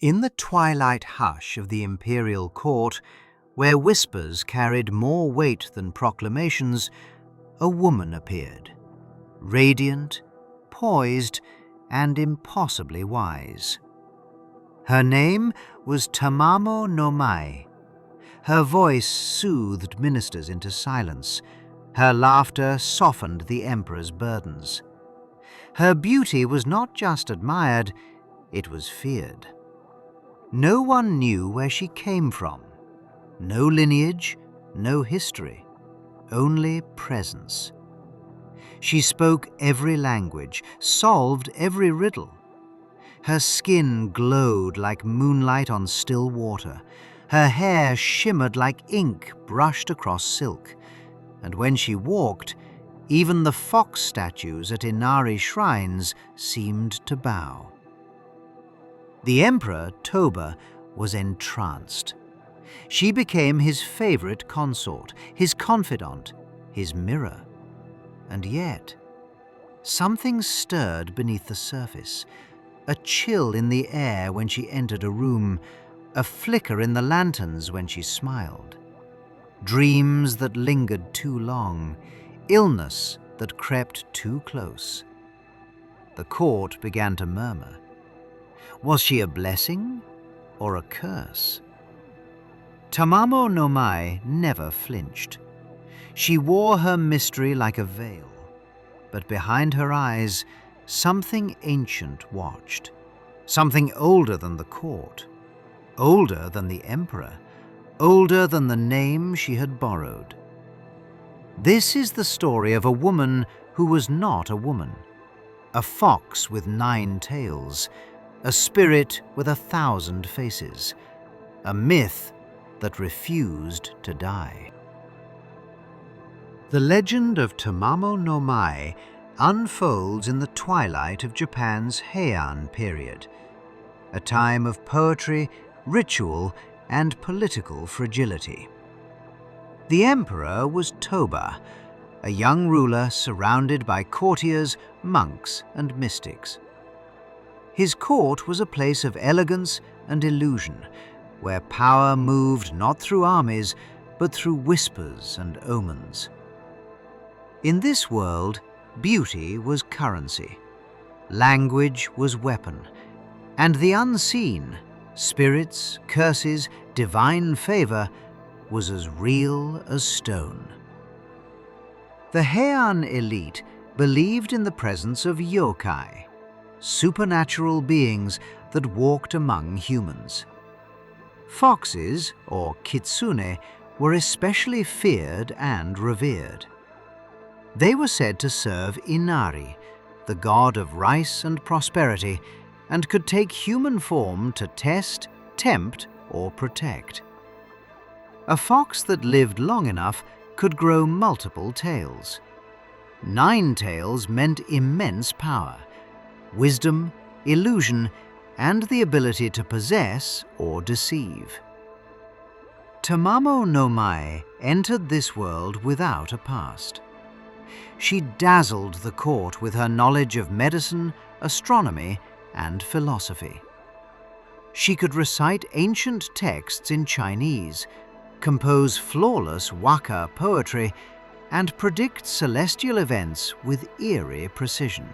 In the twilight hush of the imperial court, where whispers carried more weight than proclamations, a woman appeared, radiant, poised, and impossibly wise. Her name was Tamamo no Mai. Her voice soothed ministers into silence. Her laughter softened the emperor's burdens. Her beauty was not just admired, it was feared. No one knew where she came from. No lineage, no history, only presence. She spoke every language, solved every riddle. Her skin glowed like moonlight on still water. Her hair shimmered like ink brushed across silk. And when she walked, even the fox statues at Inari shrines seemed to bow. The emperor, Toba, was entranced. She became his favorite consort, his confidant, his mirror. And yet, something stirred beneath the surface. A chill in the air when she entered a room, a flicker in the lanterns when she smiled. Dreams that lingered too long, illness that crept too close. The court began to murmur. Was she a blessing or a curse? Tamamo no Mai never flinched. She wore her mystery like a veil, but behind her eyes, something ancient watched. Something older than the court, older than the emperor, older than the name she had borrowed. This is the story of a woman who was not a woman, a fox with 9 tails, a spirit with 1,000 faces, a myth that refused to die. The legend of Tamamo no Mai unfolds in the twilight of Japan's Heian period, a time of poetry, ritual, and political fragility. The emperor was Toba, a young ruler surrounded by courtiers, monks, and mystics. His court was a place of elegance and illusion, where power moved not through armies, but through whispers and omens. In this world, beauty was currency, language was weapon, and the unseen, spirits, curses, divine favor, was as real as stone. The Heian elite believed in the presence of yokai, supernatural beings that walked among humans. Foxes, or Kitsune, were especially feared and revered. They were said to serve Inari, the god of rice and prosperity, and could take human form to test, tempt, or protect. A fox that lived long enough could grow multiple tails. 9 tails meant immense power, wisdom, illusion, and the ability to possess or deceive. Tamamo no Mai entered this world without a past. She dazzled the court with her knowledge of medicine, astronomy, and philosophy. She could recite ancient texts in Chinese, compose flawless waka poetry, and predict celestial events with eerie precision.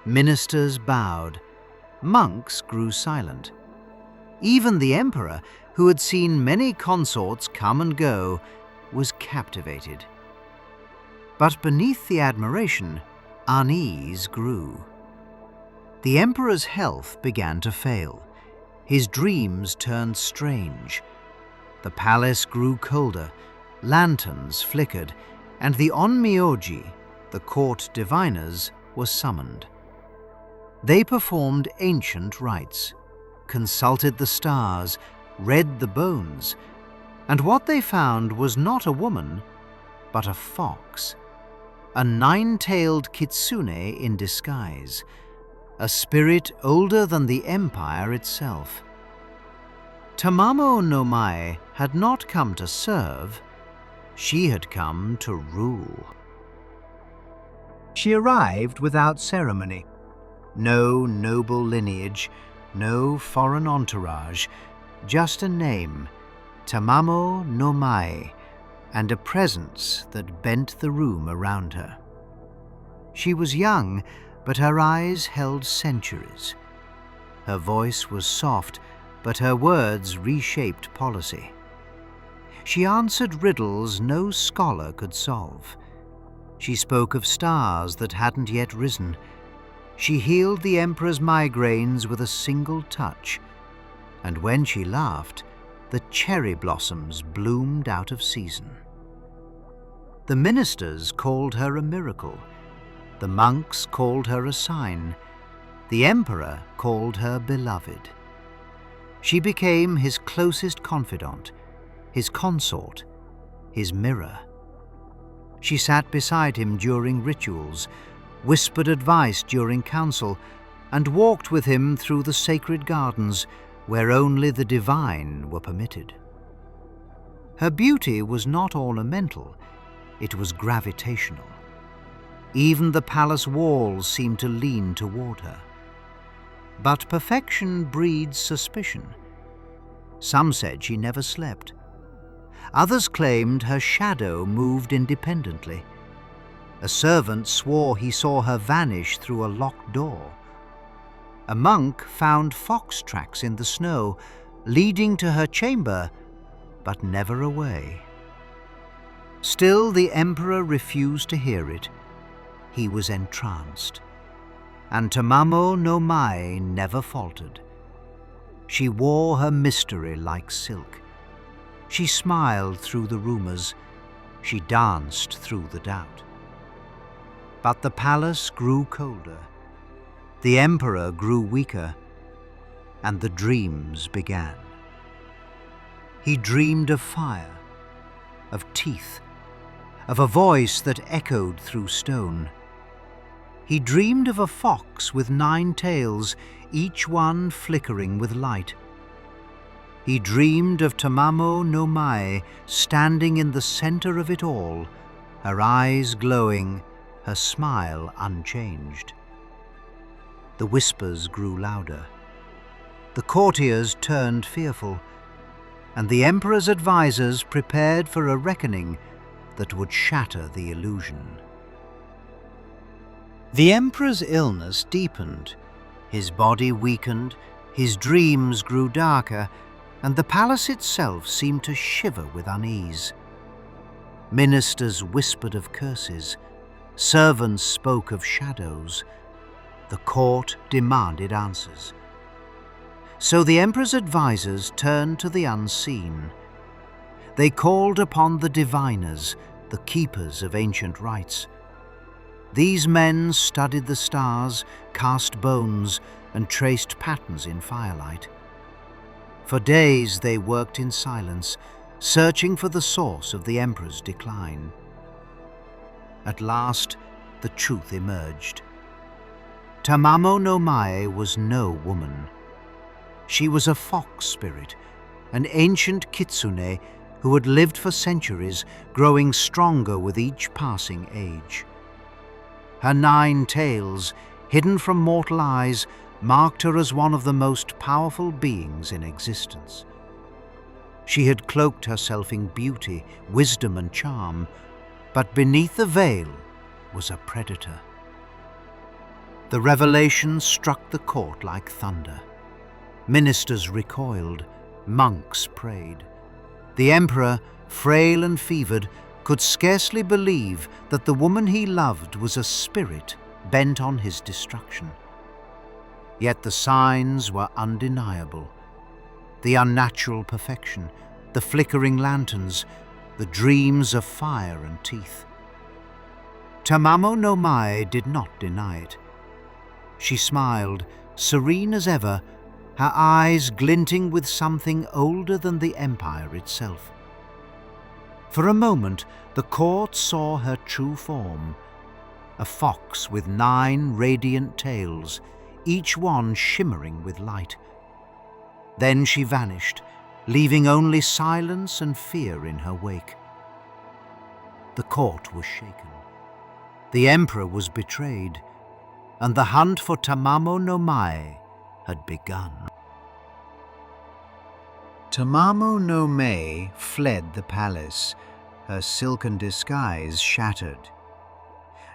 Ministers bowed. Monks grew silent. Even the emperor, who had seen many consorts come and go, was captivated. But beneath the admiration, unease grew. The emperor's health began to fail. His dreams turned strange. The palace grew colder, lanterns flickered, and the onmyoji, the court diviners, were summoned. They performed ancient rites, consulted the stars, read the bones, and what they found was not a woman, but a fox, a 9-tailed kitsune in disguise, a spirit older than the empire itself. Tamamo no Mai had not come to serve, she had come to rule. She arrived without ceremony. No noble lineage, No foreign entourage, just a name, Tamamo no Mae, and a presence that bent the room around her. She was young, but her eyes held centuries. Her voice was soft, but her words reshaped policy. She answered riddles no scholar could solve. She spoke of stars that hadn't yet risen. She healed the emperor's migraines with a single touch, and when she laughed, the cherry blossoms bloomed out of season. The ministers called her a miracle. The monks called her a sign. The emperor called her beloved. She became his closest confidant, his consort, his mirror. She sat beside him during rituals, whispered advice during council, and walked with him through the sacred gardens where only the divine were permitted. Her beauty was not ornamental, it was gravitational. Even the palace walls seemed to lean toward her. But perfection breeds suspicion. Some said she never slept. Others claimed her shadow moved independently. A servant swore he saw her vanish through a locked door. A monk found fox tracks in the snow, leading to her chamber, but never away. Still, the emperor refused to hear it. He was entranced. And Tamamo no Mae never faltered. She wore her mystery like silk. She smiled through the rumors. She danced through the doubt. But the palace grew colder. The emperor grew weaker, and the dreams began. He dreamed of fire, of teeth, of a voice that echoed through stone. He dreamed of a fox with 9 tails, each one flickering with light. He dreamed of Tamamo no Mae standing in the center of it all, her eyes glowing, her smile unchanged. The whispers grew louder. The courtiers turned fearful, and the emperor's advisors prepared for a reckoning that would shatter the illusion. The emperor's illness deepened. His body weakened, his dreams grew darker, and the palace itself seemed to shiver with unease. Ministers whispered of curses, servants spoke of shadows. The court demanded answers. So the emperor's advisors turned to the unseen. They called upon the diviners, the keepers of ancient rites. These men studied the stars, cast bones, and traced patterns in firelight. For days they worked in silence, searching for the source of the emperor's decline. At last, the truth emerged. Tamamo no Mae was no woman. She was a fox spirit, an ancient Kitsune who had lived for centuries, growing stronger with each passing age. Her 9 tails, hidden from mortal eyes, marked her as one of the most powerful beings in existence. She had cloaked herself in beauty, wisdom, and charm, but beneath the veil was a predator. The revelation struck the court like thunder. Ministers recoiled, monks prayed. The emperor, frail and fevered, could scarcely believe that the woman he loved was a spirit bent on his destruction. Yet the signs were undeniable. The unnatural perfection, the flickering lanterns, the dreams of fire and teeth. Tamamo no Mae did not deny it. She smiled, serene as ever, her eyes glinting with something older than the empire itself. For a moment, the court saw her true form, a fox with 9 radiant tails, each one shimmering with light. Then she vanished, leaving only silence and fear in her wake. The court was shaken. The emperor was betrayed, and the hunt for Tamamo no Mae had begun. Tamamo no Mae fled the palace, her silken disguise shattered.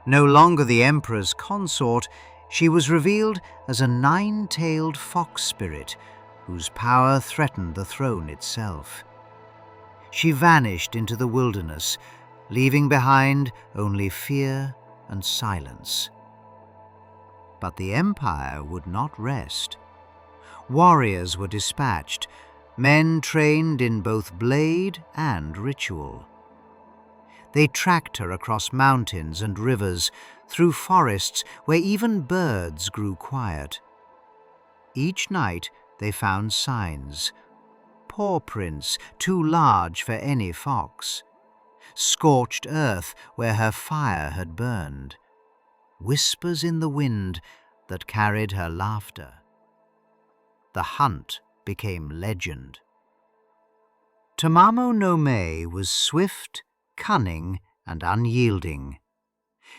No longer the emperor's consort, she was revealed as a nine-tailed fox spirit whose power threatened the throne itself. She vanished into the wilderness, leaving behind only fear and silence. But the empire would not rest. Warriors were dispatched, men trained in both blade and ritual. They tracked her across mountains and rivers, through forests where even birds grew quiet. Each night they found signs: paw prints too large for any fox, scorched earth where her fire had burned, whispers in the wind that carried her laughter. The hunt became legend. Tamamo no Mae was swift, cunning, and unyielding.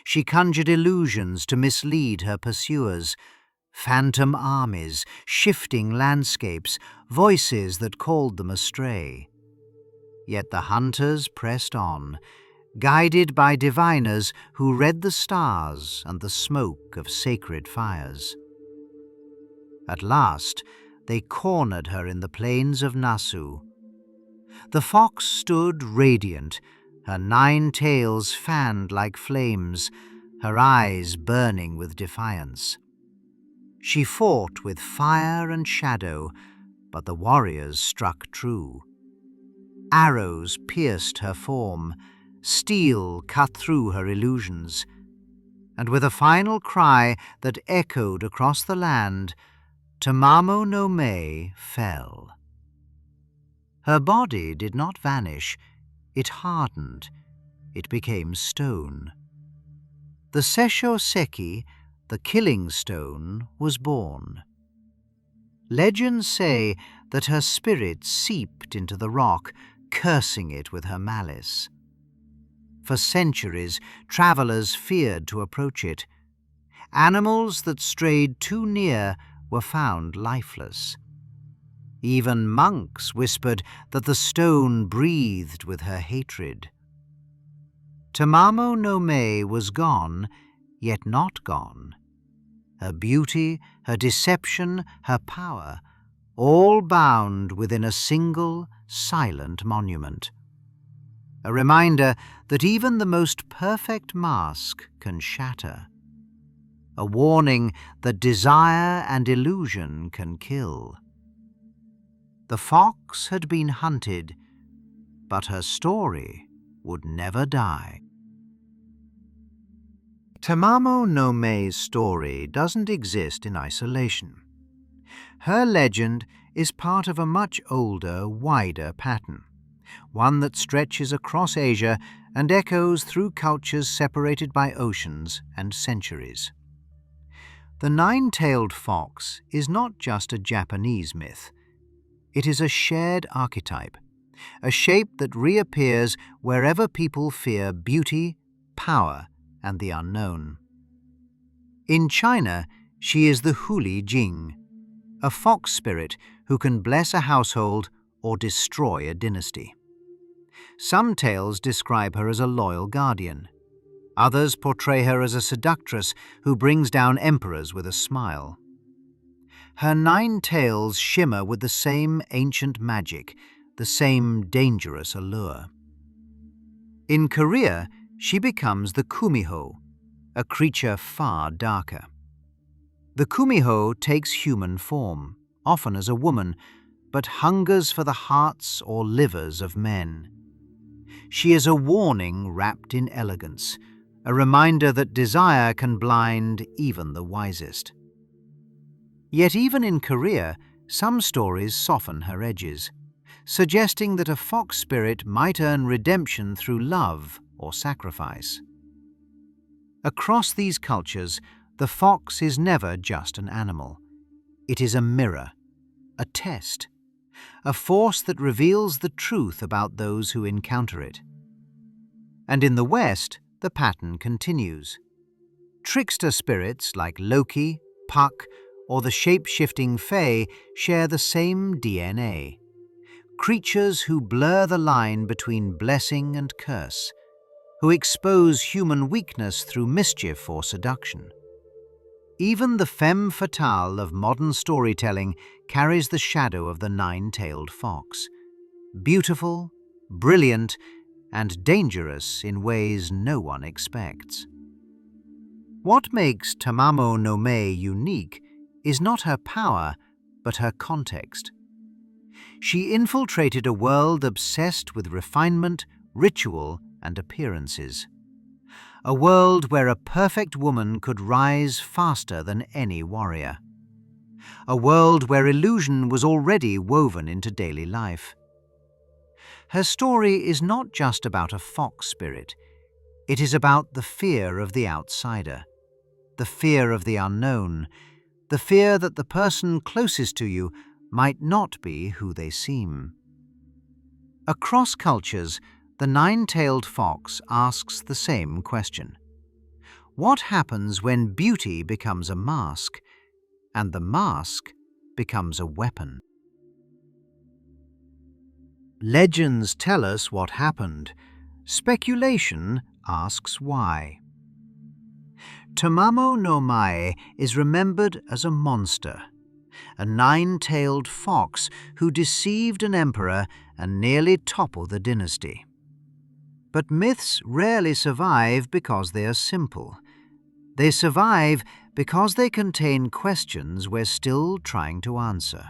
She conjured illusions to mislead her pursuers, phantom armies, shifting landscapes, voices that called them astray. Yet the hunters pressed on, guided by diviners who read the stars and the smoke of sacred fires. At last, they cornered her in the plains of Nasu. The fox stood radiant, her 9 tails fanned like flames, her eyes burning with defiance. She fought with fire and shadow, but the warriors struck true. Arrows pierced her form, steel cut through her illusions, and with a final cry that echoed across the land, Tamamo no Mae fell. Her body did not vanish, it hardened, it became stone. The Seisho Seki, the killing stone, was born. Legends say that her spirit seeped into the rock, cursing it with her malice. For centuries, travelers feared to approach it. Animals that strayed too near were found lifeless. Even monks whispered that the stone breathed with her hatred. Tamamo no Mae was gone, yet not gone. Her beauty, her deception, her power, all bound within a single, silent monument. A reminder that even the most perfect mask can shatter. A warning that desire and illusion can kill. The fox had been hunted, but her story would never die. Tamamo no Mae's story doesn't exist in isolation. Her legend is part of a much older, wider pattern, one that stretches across Asia and echoes through cultures separated by oceans and centuries. The 9-tailed fox is not just a Japanese myth. It is a shared archetype, a shape that reappears wherever people fear beauty, power, and the unknown. In China, she is the Huli Jing, a fox spirit who can bless a household or destroy a dynasty. Some tales describe her as a loyal guardian. Others portray her as a seductress who brings down emperors with a smile. Her 9 tails shimmer with the same ancient magic, the same dangerous allure. In Korea, she becomes the Kumiho, a creature far darker. The Kumiho takes human form, often as a woman, but hungers for the hearts or livers of men. She is a warning wrapped in elegance, a reminder that desire can blind even the wisest. Yet even in Korea, some stories soften her edges, suggesting that a fox spirit might earn redemption through love or sacrifice. Across these cultures, the fox is never just an animal. It is a mirror, a test, a force that reveals the truth about those who encounter it. And in the West, the pattern continues. Trickster spirits like Loki, Puck, or the shape-shifting fae share the same DNA. Creatures who blur the line between blessing and curse, who expose human weakness through mischief or seduction. Even the femme fatale of modern storytelling carries the shadow of the nine-tailed fox. Beautiful, brilliant, and dangerous in ways no one expects. What makes Tamamo no Mae unique is not her power, but her context. She infiltrated a world obsessed with refinement, ritual, and appearances. A world where a perfect woman could rise faster than any warrior. A world where illusion was already woven into daily life. Her story is not just about a fox spirit. It is about the fear of the outsider, the fear of the unknown, the fear that the person closest to you might not be who they seem. Across cultures, the nine-tailed fox asks the same question. What happens when beauty becomes a mask, and the mask becomes a weapon? Legends tell us what happened. Speculation asks why. Tamamo no Mae is remembered as a monster, a nine-tailed fox who deceived an emperor and nearly toppled the dynasty. But myths rarely survive because they are simple. They survive because they contain questions we're still trying to answer.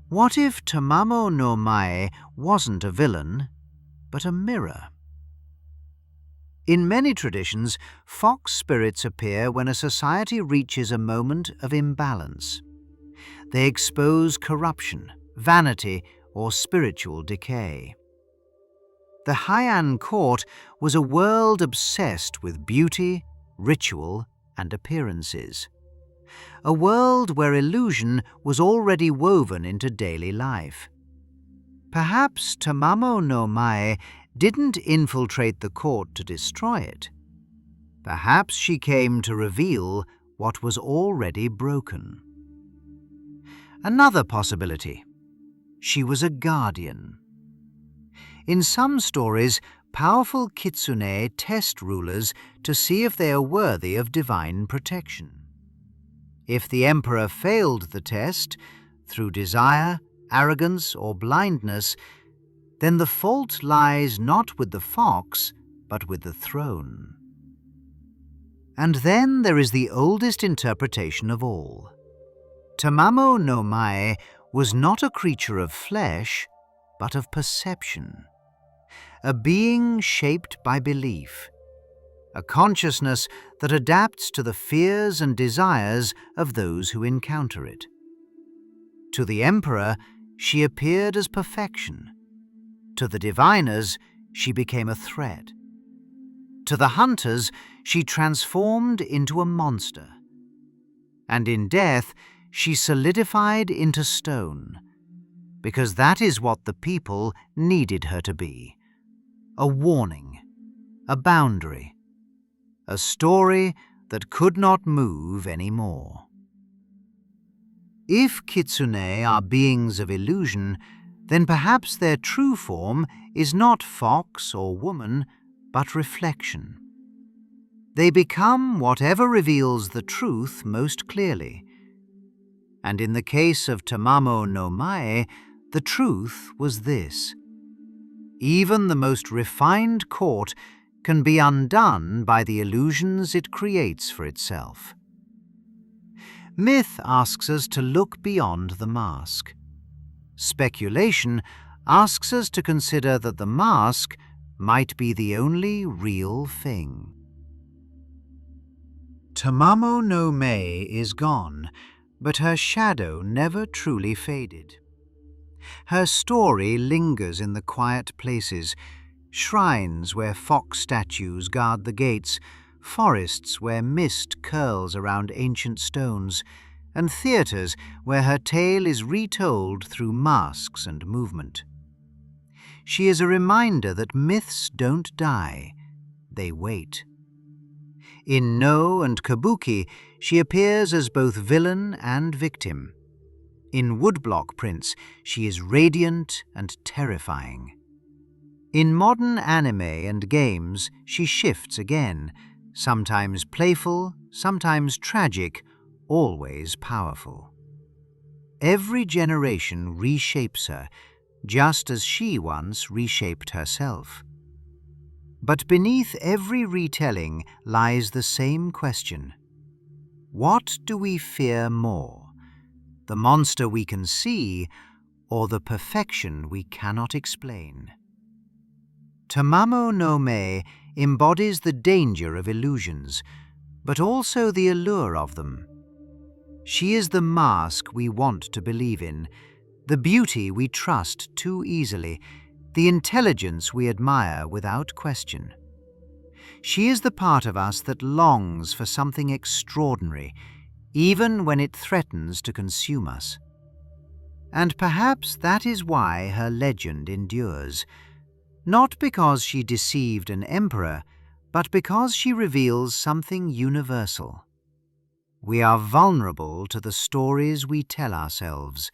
What if Tamamo no Mae wasn't a villain, but a mirror? In many traditions, fox spirits appear when a society reaches a moment of imbalance. They expose corruption, vanity, or spiritual decay. The Heian court was a world obsessed with beauty, ritual, and appearances. A world where illusion was already woven into daily life. Perhaps Tamamo no Mae didn't infiltrate the court to destroy it. Perhaps she came to reveal what was already broken. Another possibility. She was a guardian. In some stories, powerful Kitsune test rulers to see if they are worthy of divine protection. If the emperor failed the test, through desire, arrogance, or blindness, then the fault lies not with the fox, but with the throne. And then there is the oldest interpretation of all. Tamamo no Mae was not a creature of flesh, but of perception. A being shaped by belief. A consciousness that adapts to the fears and desires of those who encounter it. To the emperor, she appeared as perfection. To the diviners, she became a threat. To the hunters, she transformed into a monster. And in death, she solidified into stone, because that is what the people needed her to be. A warning, a boundary, a story that could not move anymore. If Kitsune are beings of illusion, then perhaps their true form is not fox or woman, but reflection. They become whatever reveals the truth most clearly. And in the case of Tamamo no Mae, the truth was this. Even the most refined court can be undone by the illusions it creates for itself. Myth asks us to look beyond the mask. Speculation asks us to consider that the mask might be the only real thing. Tamamo no Mae is gone, but her shadow never truly faded. Her story lingers in the quiet places, shrines where fox statues guard the gates, forests where mist curls around ancient stones, and theatres where her tale is retold through masks and movement. She is a reminder that myths don't die, they wait. In No and Kabuki, she appears as both villain and victim. In woodblock prints, she is radiant and terrifying. In modern anime and games, she shifts again, sometimes playful, sometimes tragic, always powerful. Every generation reshapes her, just as she once reshaped herself. But beneath every retelling lies the same question. What do we fear more? The monster we can see, or the perfection we cannot explain? Tamamo no Mae embodies the danger of illusions, but also the allure of them. She is the mask we want to believe in, the beauty we trust too easily, the intelligence we admire without question. She is the part of us that longs for something extraordinary, even when it threatens to consume us. And perhaps that is why her legend endures, not because she deceived an emperor, but because she reveals something universal. We are vulnerable to the stories we tell ourselves.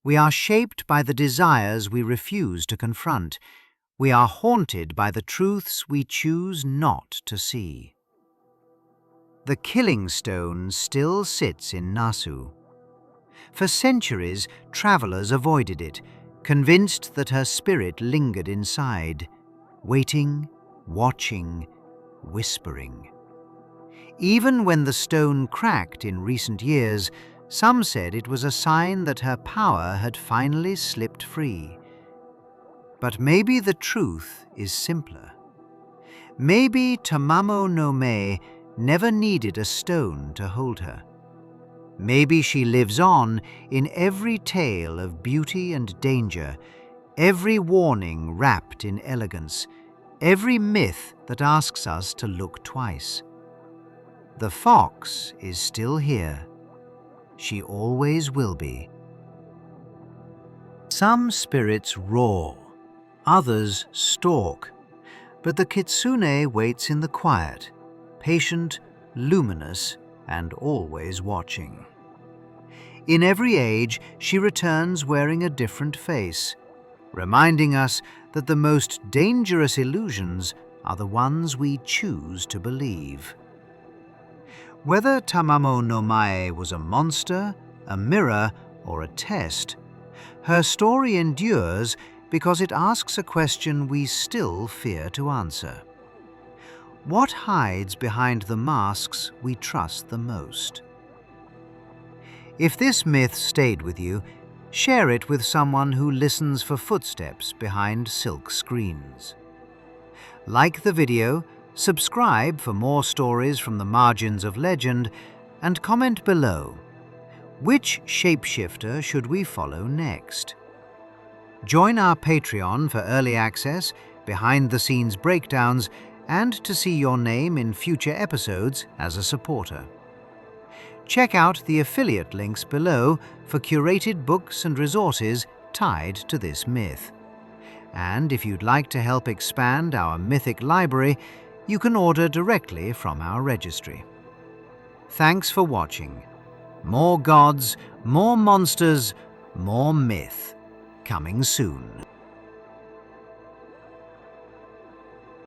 We are shaped by the desires we refuse to confront. We are haunted by the truths we choose not to see. The killing stone still sits in Nasu. For centuries, travelers avoided it, convinced that her spirit lingered inside, waiting, watching, whispering. Even when the stone cracked in recent years, some said it was a sign that her power had finally slipped free. But maybe the truth is simpler. Maybe Tamamo no Mae never needed a stone to hold her. Maybe she lives on in every tale of beauty and danger, every warning wrapped in elegance, every myth that asks us to look twice. The fox is still here. She always will be. Some spirits roar, others stalk, but the Kitsune waits in the quiet, patient, luminous, and always watching. In every age, she returns wearing a different face, reminding us that the most dangerous illusions are the ones we choose to believe. Whether Tamamo no Mae was a monster, a mirror, or a test, her story endures because it asks a question we still fear to answer. What hides behind the masks we trust the most? If this myth stayed with you, share it with someone who listens for footsteps behind silk screens. Like the video, subscribe for more stories from the margins of legend, and comment below. Which shapeshifter should we follow next? Join our Patreon for early access, behind-the-scenes breakdowns, and to see your name in future episodes as a supporter. Check out the affiliate links below for curated books and resources tied to this myth. And if you'd like to help expand our mythic library, you can order directly from our registry. Thanks for watching. More gods, more monsters, more myth. Coming soon.